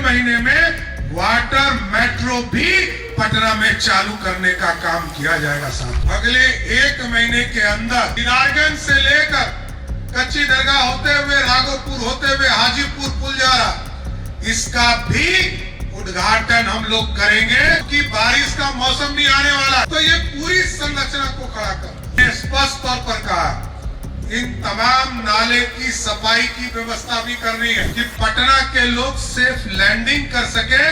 महीने में water metro भी पटना में चालू करने का काम किया जाएगा साहब। अगले 1 महीने के अंदर दीदारगंज से लेकर कच्ची दरगाह होते हुए राघोपुर होते हुए हाजीपुर पुल जा रहा, इसका भी उद्घाटन हम लोग करेंगे कि बारिश का मौसम भी आने वाला, तो ये पूरी संरचना को खड़ा कर स्पष्ट तौर पर कहा इन तमाम नाले की सफाई की व्यवस्था भी करनी है कि पटना के लोग सेफ लैंडिंग कर सके,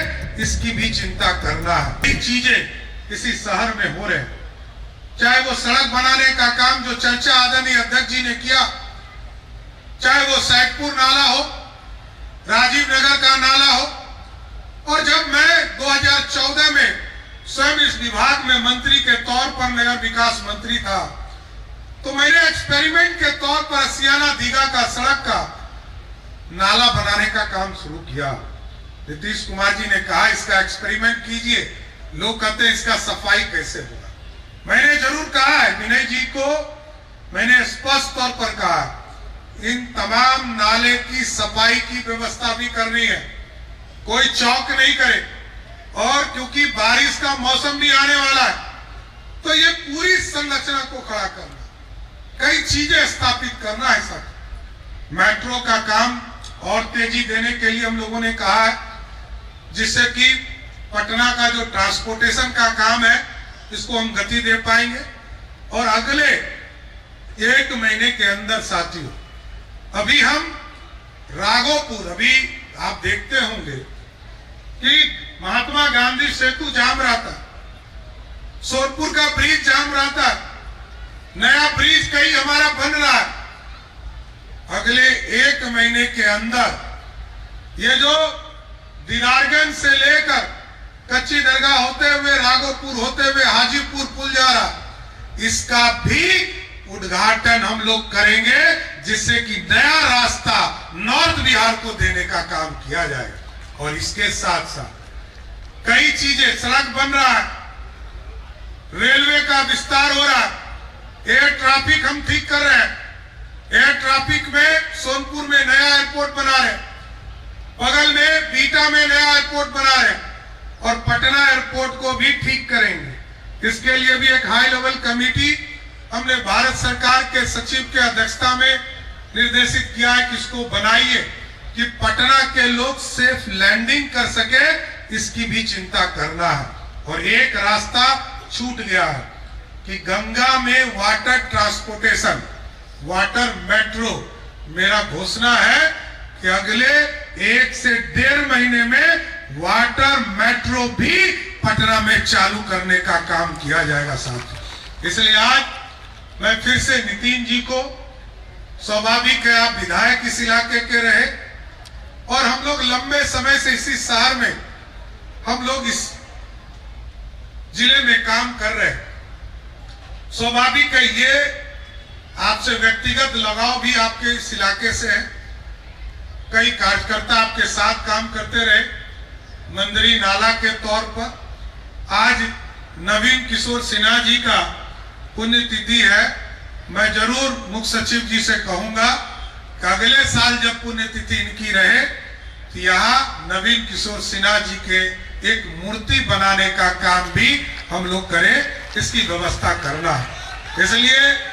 इसकी भी चिंता करना है। ये चीजें इसी शहर में हो रहे हैं, चाहे वो सड़क बनाने का काम जो चर्चा आदरणीय अध्यक्ष जी ने किया, चाहे वो सैदपुर नाला हो, राजीव नगर का नाला हो, और जब मैं 2014 में स्वयं इस विभाग में मंत्री के तौर पर नगर विकास मंत्री था, तो मैंने एक्सपेरिमेंट के तौर पर असियाना दीघा का सड़क का नाला बनाने का काम शुरू किया। नीतीश कुमार जी ने कहा इसका एक्सपेरिमेंट कीजिए, लोग कहते हैं इसका सफाई कैसे होगा। मैंने जरूर कहा है, विनय जी को मैंने स्पष्ट तौर पर कहा इन तमाम नाले की सफाई की व्यवस्था भी करनी है, कोई चौक नहीं करे, और क्योंकि बारिश का मौसम भी आने वाला है, तो ये पूरी संरचना को खड़ा करना, कई चीजें स्थापित करना है सर। मेट्रो का काम और तेजी देने के लिए हम लोगों ने कहा है, जिससे कि पटना का जो ट्रांसपोर्टेशन का काम है इसको हम गति दे पाएंगे। और अगले 1 महीने के अंदर साथियों, अभी हम राघोपुर, अभी आप देखते होंगे कि महात्मा गांधी सेतु जाम रहा था, सोनपुर का ब्रिज जाम रहा था, नया ब्रिज कहीं हमारा बन रहा है। अगले 1 महीने के अंदर ये जो दीदारगंज से लेकर कच्ची दरगाह होते हुए राघोपुर होते हुए हाजीपुर पुल जा रहा, इसका भी उद्घाटन हम लोग करेंगे, जिससे कि नया रास्ता नॉर्थ बिहार को देने का काम किया जाएगा। और इसके साथ साथ कई चीजें, सड़क बन रहा है, रेलवे का विस्तार हो रहा है, एयर ट्रैफिक हम ठीक कर रहे हैं, एयर ट्रैफिक में सोनपुर में नया एयरपोर्ट बना रहे हैं, बगल में बीटा में नया एयरपोर्ट बना रहे हैं, और पटना एयरपोर्ट को भी ठीक करेंगे। इसके लिए भी एक हाई लेवल कमेटी हमने भारत सरकार के सचिव के अध्यक्षता में निर्देशित किया है कि इसको बनाइए कि पटना के लोग सेफ लैंडिंग कर सके, इसकी भी चिंता करना है। और एक रास्ता छूट गया है कि गंगा में वाटर ट्रांसपोर्टेशन, वाटर मेट्रो, मेरा घोषणा है कि अगले 1 से 1.5 महीने में वाटर मेट्रो भी पटना में चालू करने का काम किया जाएगा साहब। इसलिए आज मैं फिर से नितिन जी को, स्वाभाविक है आप विधायक इस इलाके के रहे, और हम लोग लंबे समय से इसी शहर में हम लोग इस जिले में काम कर रहे हैं, स्वाभाविक है ये आपसे व्यक्तिगत लगाव भी आपके इस इलाके से है। कई कार्यकर्ता आपके साथ काम करते रहे, मंदरी नाला के तौर पर आज नवीन किशोर सिन्हा जी का पुण्यतिथि है। मैं जरूर मुख्य सचिव जी से कहूंगा कि अगले साल जब पुण्यतिथि इनकी रहे तो यहाँ नवीन किशोर सिन्हा जी के एक मूर्ति बनाने का काम भी हम लोग करें, इसकी व्यवस्था करना है। इसलिए